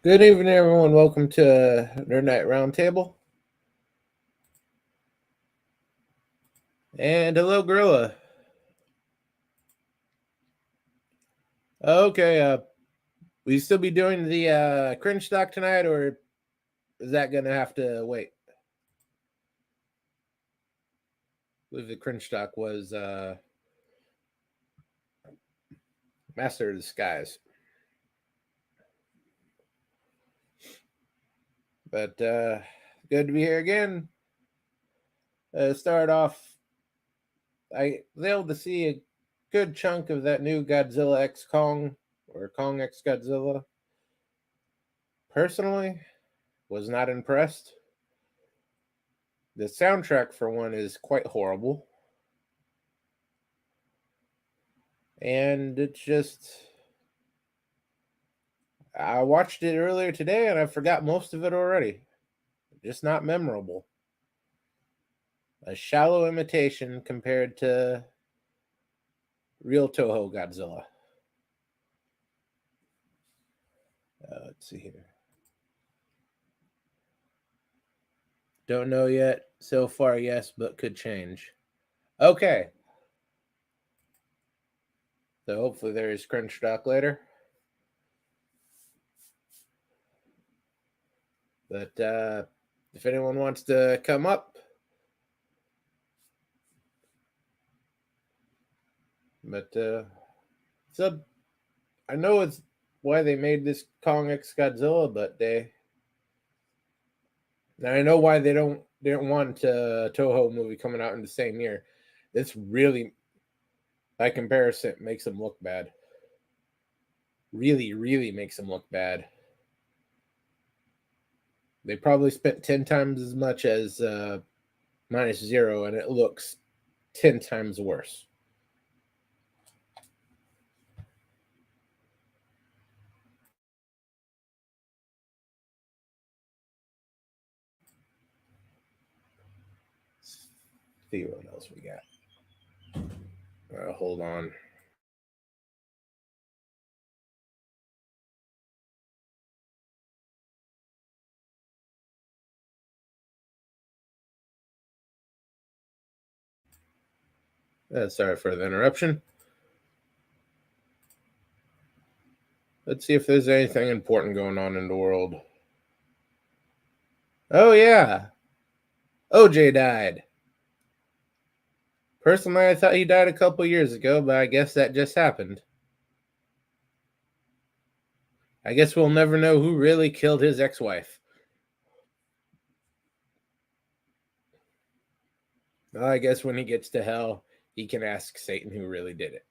Good evening, everyone. Welcome to Nerd Night Roundtable. And hello, Gorilla. Okay, will you still be doing the cringe stock tonight, or is that going to have to wait? I believe the cringe stock was Master of the Skies. But good to be here again. Start off, I was able to see a good chunk of that new Godzilla X Kong or Kong X Godzilla. Personally, was not impressed. The soundtrack, for one, is quite horrible. And it's just, I watched it earlier today and I forgot most of it already. Just not memorable. A shallow imitation compared to real Toho Godzilla. Let's see here. Don't know yet. So far, yes, but could change. Okay. So hopefully there is crunch stock later. But if anyone wants to come up, but so I know it's why they made this Kong X Godzilla, but I know why they didn't want a Toho movie coming out in the same year. This really, by comparison, makes them look bad. Really, really makes them look bad. They probably spent 10 times as much as Minus Zero, and it looks 10 times worse. Let's see what else we got. Hold on. Sorry for the interruption. Let's see if there's anything important going on in the world. Oh, yeah. OJ died. Personally, I thought he died a couple years ago, but I guess that just happened. I guess we'll never know who really killed his ex-wife. Well, I guess when he gets to hell, he can ask Satan who really did it.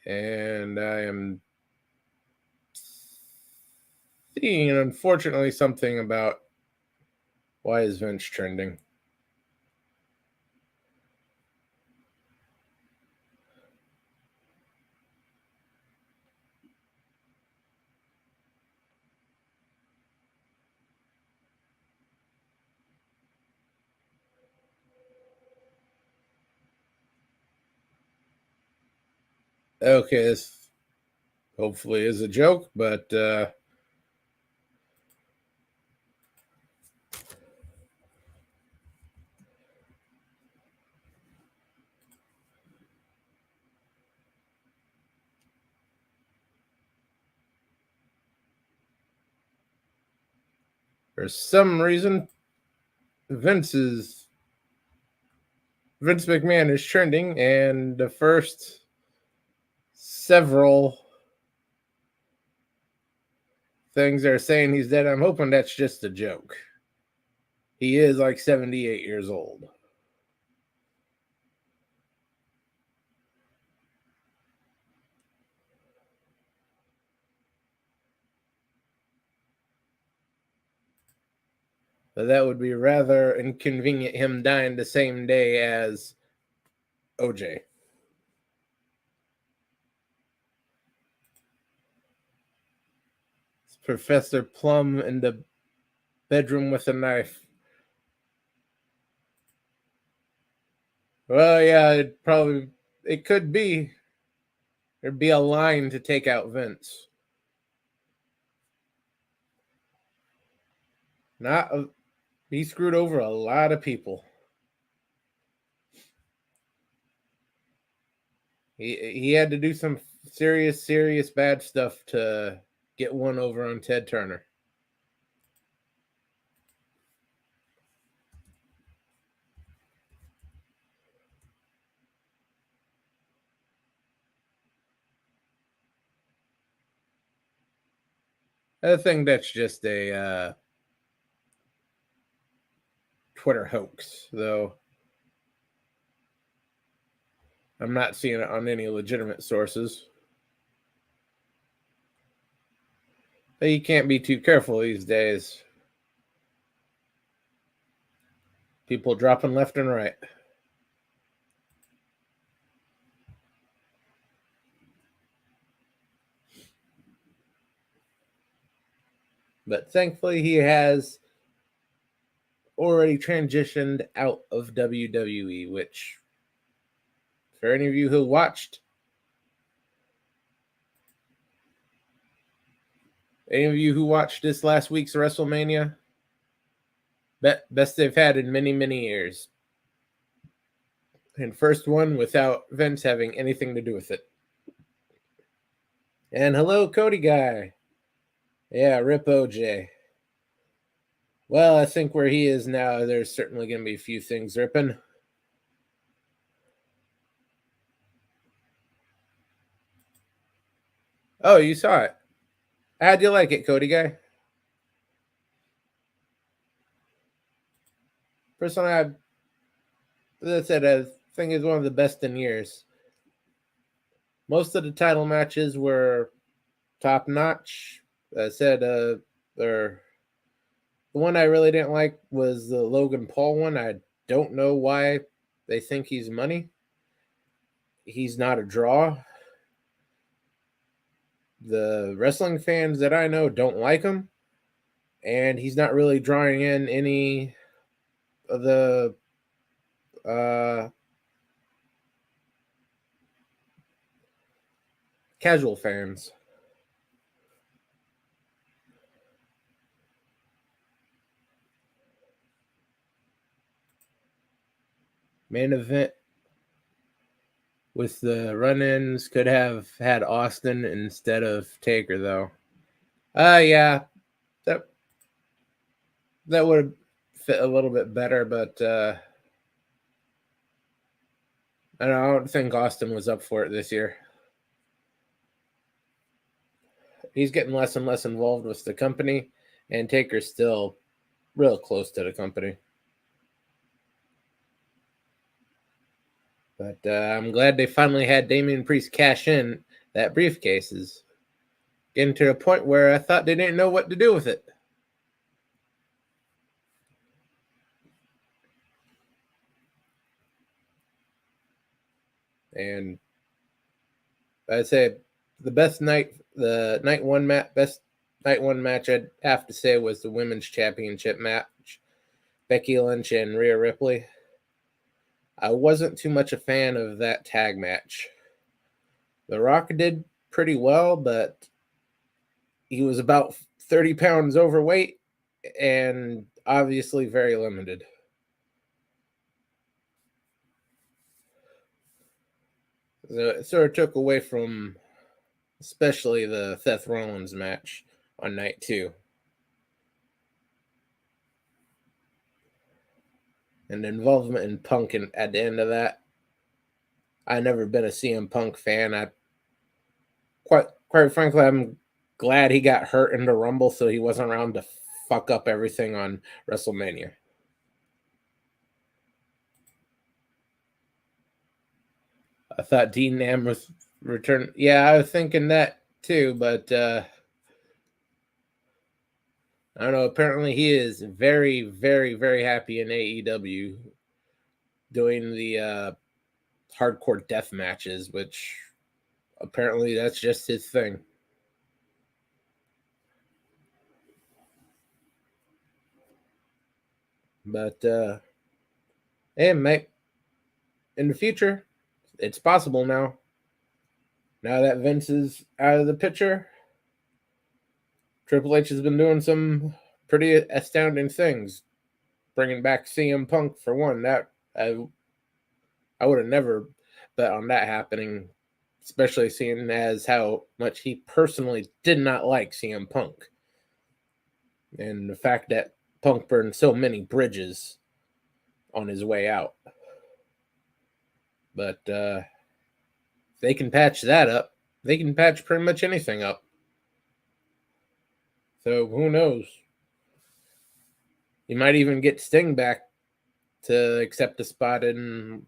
And I am seeing, unfortunately, something about why is Vince trending. Okay, this hopefully is a joke, but for some reason, Vince McMahon is trending, and the first several things are saying he's dead. I'm hoping that's just a joke. He is like 78 years old. But that would be rather inconvenient, him dying the same day as OJ. It's Professor Plum and the bedroom with a knife. Well, yeah, it could be. There'd be a line to take out Vince. He screwed over a lot of people. He had to do some serious bad stuff to get one over on Ted Turner. I think that's just a Twitter hoax, though. I'm not seeing it on any legitimate sources. But you can't be too careful these days. People dropping left and right. But thankfully, he has already transitioned out of WWE, which, for any of you who watched, this last week's WrestleMania, best they've had in many years. And first one without Vince having anything to do with it. And hello, Cody guy. Yeah, rip OJ. Well, I think where he is now, there's certainly going to be a few things ripping. Oh, you saw it. How'd you like it, Cody guy? Personally, as I said, I think it's one of the best in years. Most of the title matches were top notch. I said, the one I really didn't like was the Logan Paul one. I don't know why they think he's money. He's not a draw. The wrestling fans that I know don't like him, and he's not really drawing in any of the casual fans. Main event with the run-ins could have had Austin instead of Taker, though. Yeah, that would have fit a little bit better, but I don't think Austin was up for it this year. He's getting less and less involved with the company, and Taker's still real close to the company. But I'm glad they finally had Damian Priest cash in that briefcases. Getting to a point where I thought they didn't know what to do with it. And I'd say the best night one match I'd have to say was the women's championship match. Becky Lynch and Rhea Ripley. I wasn't too much a fan of that tag match. The Rock did pretty well, but he was about 30 pounds overweight and obviously very limited. So it sort of took away from especially the Seth Rollins match on night 2. And the involvement in Punk at the end of that. I've never been a CM Punk fan. I quite frankly, I'm glad he got hurt in the Rumble so he wasn't around to fuck up everything on WrestleMania. I thought Dean Ambrose returned. Yeah, I was thinking that too, but I don't know. Apparently, he is very happy in AEW doing the hardcore death matches, which apparently that's just his thing. But hey, mate, in the future, it's possible now. Now that Vince is out of the picture, Triple H has been doing some pretty astounding things. Bringing back CM Punk for one, that I would have never bet on that happening, especially seeing as how much he personally did not like CM Punk, and the fact that Punk burned so many bridges on his way out. But they can patch that up. They can patch pretty much anything up. So who knows? You might even get Sting back to accept a spot in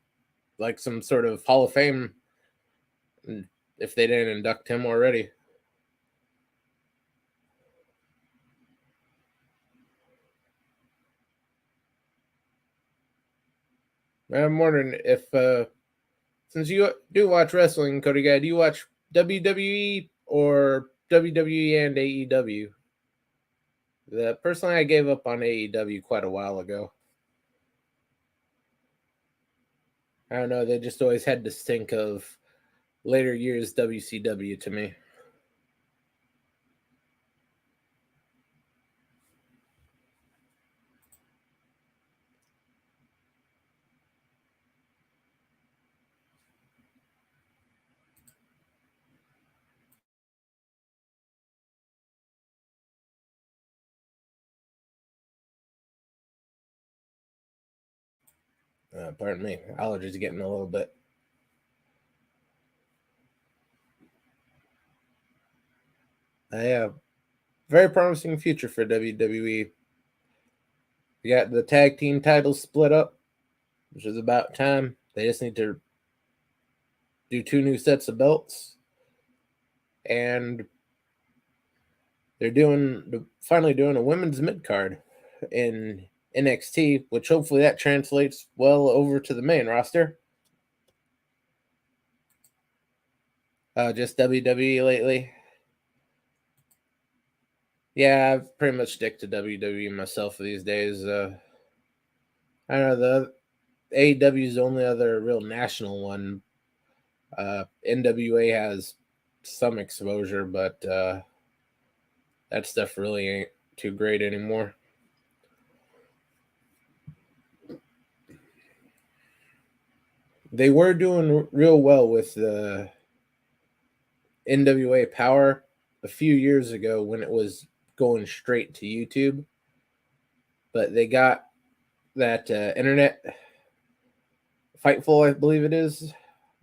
like some sort of Hall of Fame if they didn't induct him already. I'm wondering if, since you do watch wrestling, Cody Guy, do you watch WWE or WWE and AEW? Personally, I gave up on AEW quite a while ago. I don't know, they just always had to stink of later years WCW to me. Pardon me, allergies getting a little bit. I have very promising future for WWE. We got the tag team titles split up, which is about time. They just need to do 2 new sets of belts, and they're finally doing a women's mid card in NXT, which hopefully that translates well over to the main roster. Just WWE lately. Yeah, I've pretty much stick to WWE myself these days. I don't know, the AEW is the only other real national one. NWA has some exposure, but that stuff really ain't too great anymore. They were doing real well with the NWA Power a few years ago when it was going straight to YouTube, but they got that internet Fightful, I believe it is,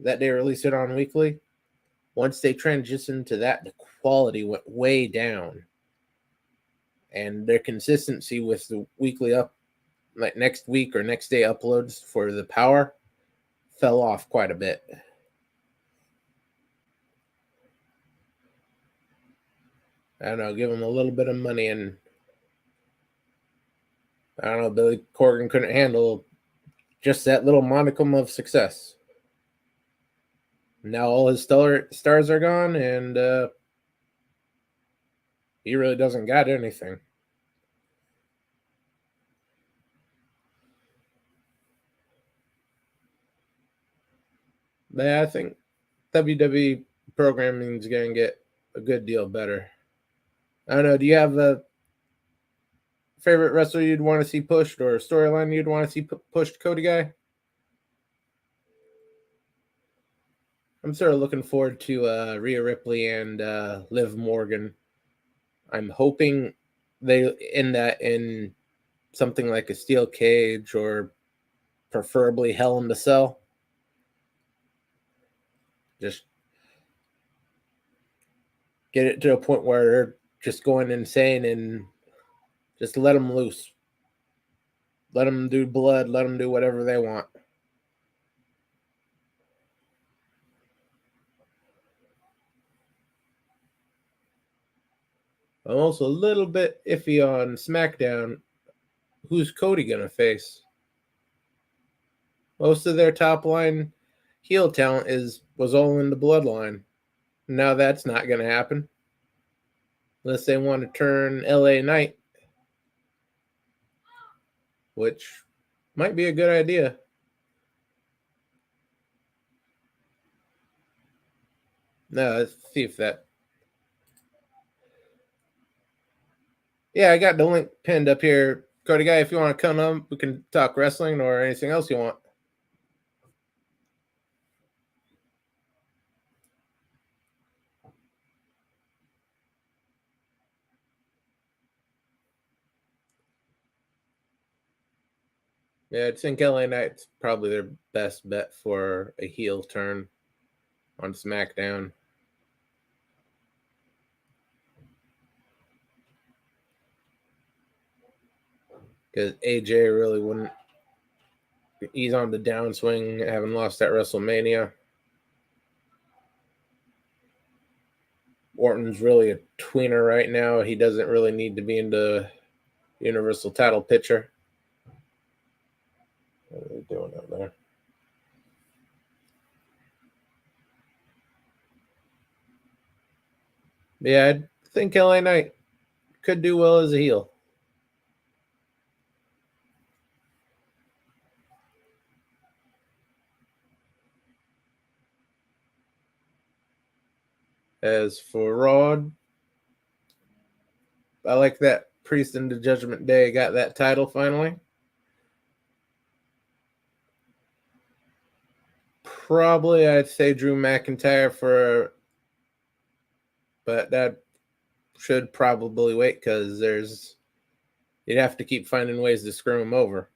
that they release it on weekly. Once they transitioned to that, the quality went way down, and their consistency with the weekly like next week or next day uploads for the Power, fell off quite a bit. I don't know, give them a little bit of money, and I don't know, Billy Corgan couldn't handle just that little monicum of success. Now all his stars are gone, and he really doesn't got anything. But yeah, I think WWE programming is going to get a good deal better. I don't know. Do you have a favorite wrestler you'd want to see pushed or a storyline you'd want to see pushed, Cody Guy? I'm sort of looking forward to Rhea Ripley and Liv Morgan. I'm hoping they end that in something like a steel cage or preferably Hell in the Cell. Just get it to a point where they're just going insane and just let them loose. Let them do blood. Let them do whatever they want. I'm also a little bit iffy on SmackDown. Who's Cody going to face? Most of their top line heel talent was all in the bloodline. Now that's not going to happen unless they want to turn LA Knight. which might be a good idea. No, let's see if that. Yeah, I got the link pinned up here. Cody Guy, if you want to come up, we can talk wrestling or anything else you want. Yeah, I think LA Knight's probably their best bet for a heel turn on SmackDown. Because AJ really wouldn't. He's on the downswing, having lost at WrestleMania. Orton's really a tweener right now. He doesn't really need to be in the Universal title picture. What are they doing out there? Yeah, I think LA Knight could do well as a heel. As for Raw, I like that Priest and the Judgment Day got that title finally. Probably I'd say Drew McIntyre but that should probably wait because you'd have to keep finding ways to screw him over.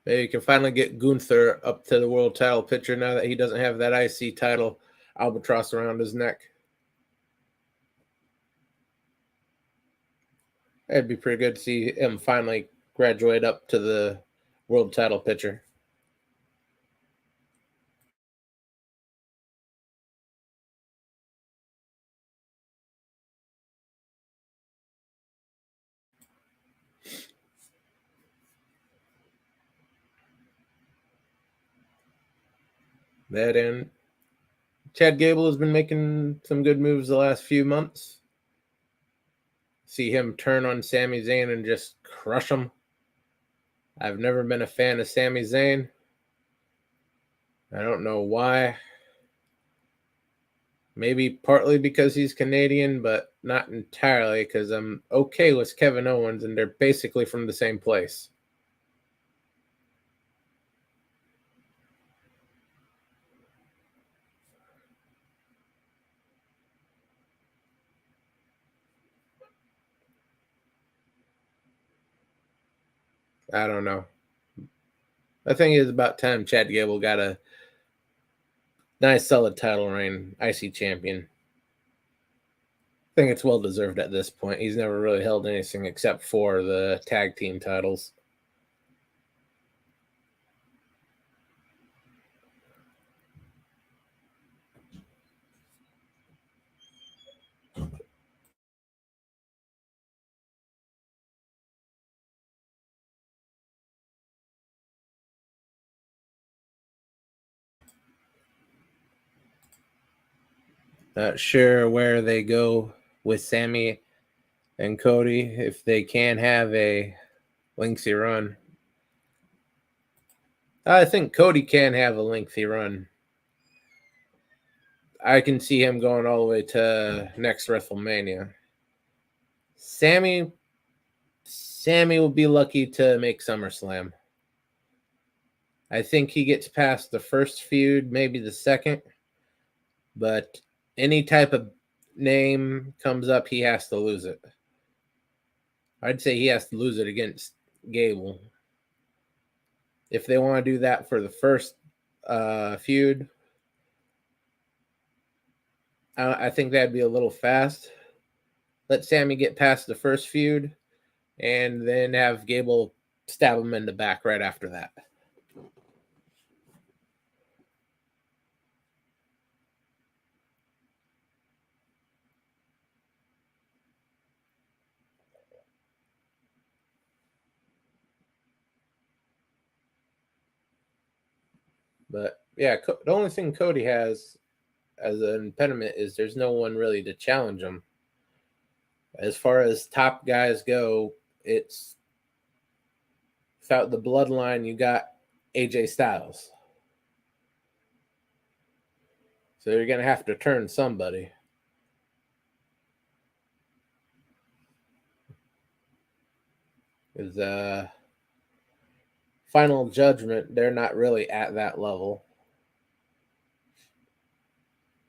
Maybe you can finally get Gunther up to the world title picture now that he doesn't have that IC title albatross around his neck. It'd be pretty good to see him finally graduate up to the world title picture. That and Chad Gable has been making some good moves the last few months. See him turn on Sami Zayn and just crush him. I've never been a fan of Sami Zayn. I don't know why. Maybe partly because he's Canadian, but not entirely because I'm okay with Kevin Owens and they're basically from the same place. I don't know. I think it's about time Chad Gable got a nice solid title reign, IC champion. I think it's well deserved at this point. He's never really held anything except for the tag team titles. Not sure where they go with Sammy and Cody if they can have a lengthy run. I think Cody can have a lengthy run. I can see him going all the way to next WrestleMania. Sammy will be lucky to make SummerSlam. I think he gets past the first feud, maybe the second, but any type of name comes up, he has to lose it. I'd say he has to lose it against Gable. If they want to do that for the first feud, I think that'd be a little fast. Let Sammy get past the first feud, and then have Gable stab him in the back right after that. But yeah, the only thing Cody has as an impediment is there's no one really to challenge him. As far as top guys go, it's without the bloodline, you got AJ Styles. So you're going to have to turn somebody. Because Final Judgment, they're not really at that level.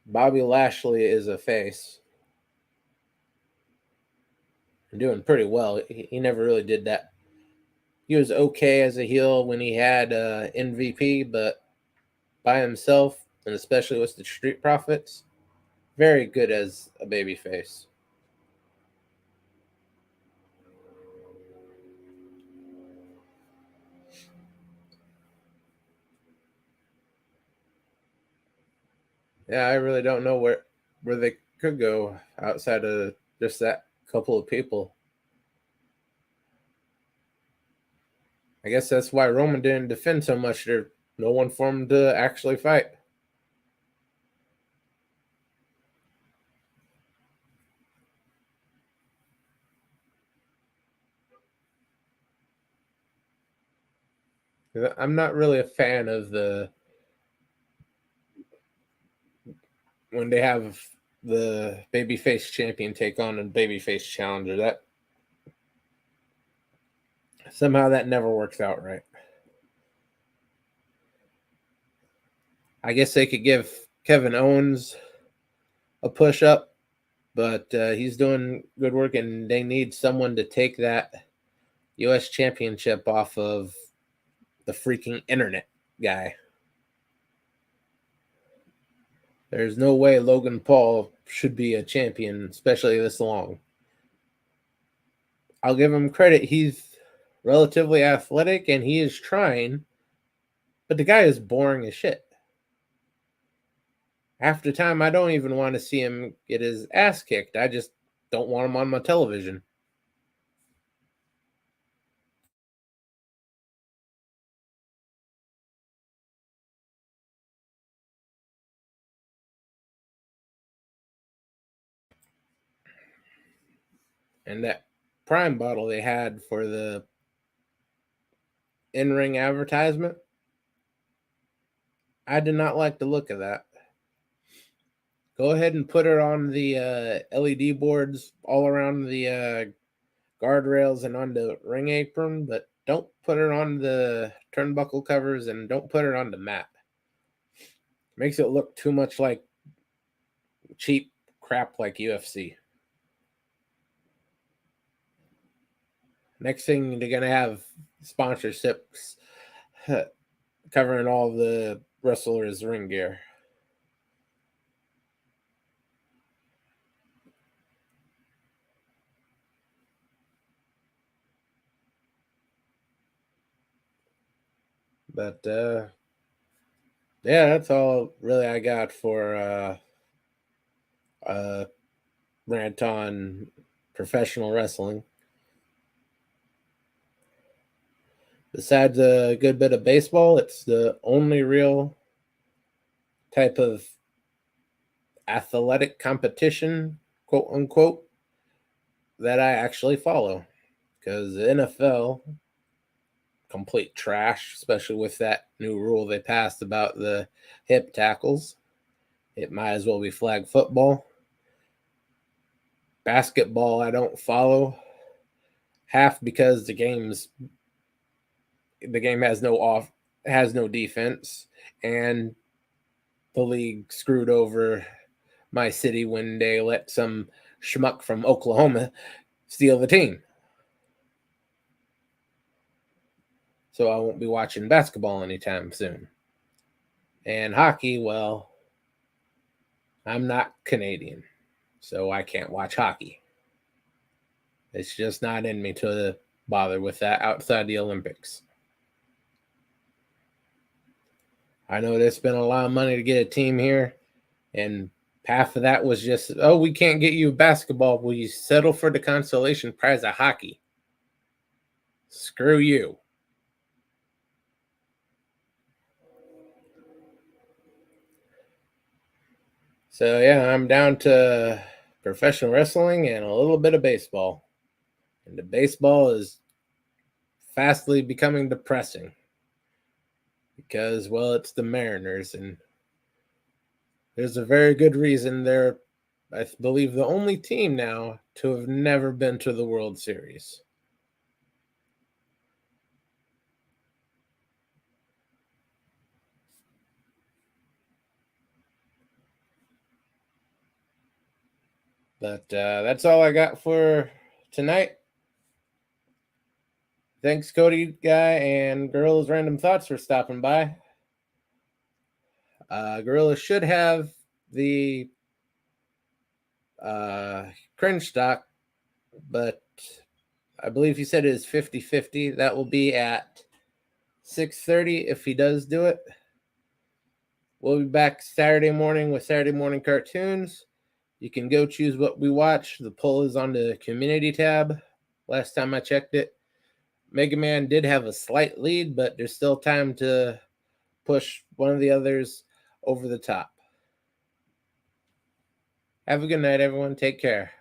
Bobby Lashley is a face. Doing pretty well. He never really did that. He was okay as a heel when he had MVP, but by himself, and especially with the Street Profits, very good as a babyface. Yeah, I really don't know where they could go outside of just that couple of people. I guess that's why Roman didn't defend so much. There's no one for him to actually fight. I'm not really a fan of the when they have the babyface champion take on a babyface challenger. That somehow that never works out right. I guess they could give Kevin Owens a push up, but he's doing good work, and they need someone to take that U.S. championship off of the freaking internet guy. There's no way Logan Paul should be a champion, especially this long. I'll give him credit. He's relatively athletic and he is trying, but the guy is boring as shit. Half the time, I don't even want to see him get his ass kicked. I just don't want him on my television. And that Prime bottle they had for the in ring advertisement, I did not like the look of that. Go ahead and put it on the LED boards all around the guardrails and on the ring apron, but don't put it on the turnbuckle covers and don't put it on the mat. Makes it look too much like cheap crap like UFC. Next thing they're gonna have sponsorships covering all the wrestlers' ring gear. But yeah, that's all really I got for uh, rant on professional wrestling. Besides a good bit of baseball, it's the only real type of athletic competition, quote unquote, that I actually follow. Because the NFL, complete trash, especially with that new rule they passed about the hip tackles. It might as well be flag football. Basketball, I don't follow. Half because the game has no defense, and the league screwed over my city when they let some schmuck from Oklahoma steal the team. So I won't be watching basketball anytime soon. And hockey, well, I'm not Canadian, so I can't watch hockey. It's just not in me to bother with that outside the Olympics. I know they spent a lot of money to get a team here, and half of that was just, oh, we can't get you basketball. Will you settle for the consolation prize of hockey? Screw you. So yeah, I'm down to professional wrestling, and a little bit of baseball. And the baseball is fastly becoming depressing because, well, it's the Mariners, and there's a very good reason they're, I believe, the only team now to have never been to the World Series. But that's all I got for tonight. Thanks, Cody Guy and Gorilla's Random Thoughts, for stopping by. Gorilla should have the cringe stock, but I believe he said it is 50-50. That will be at 6:30 if he does do it. We'll be back Saturday morning with Saturday morning cartoons. You can go choose what we watch. The poll is on the community tab. Last time I checked it, Mega Man did have a slight lead, but there's still time to push one of the others over the top. Have a good night, everyone. Take care.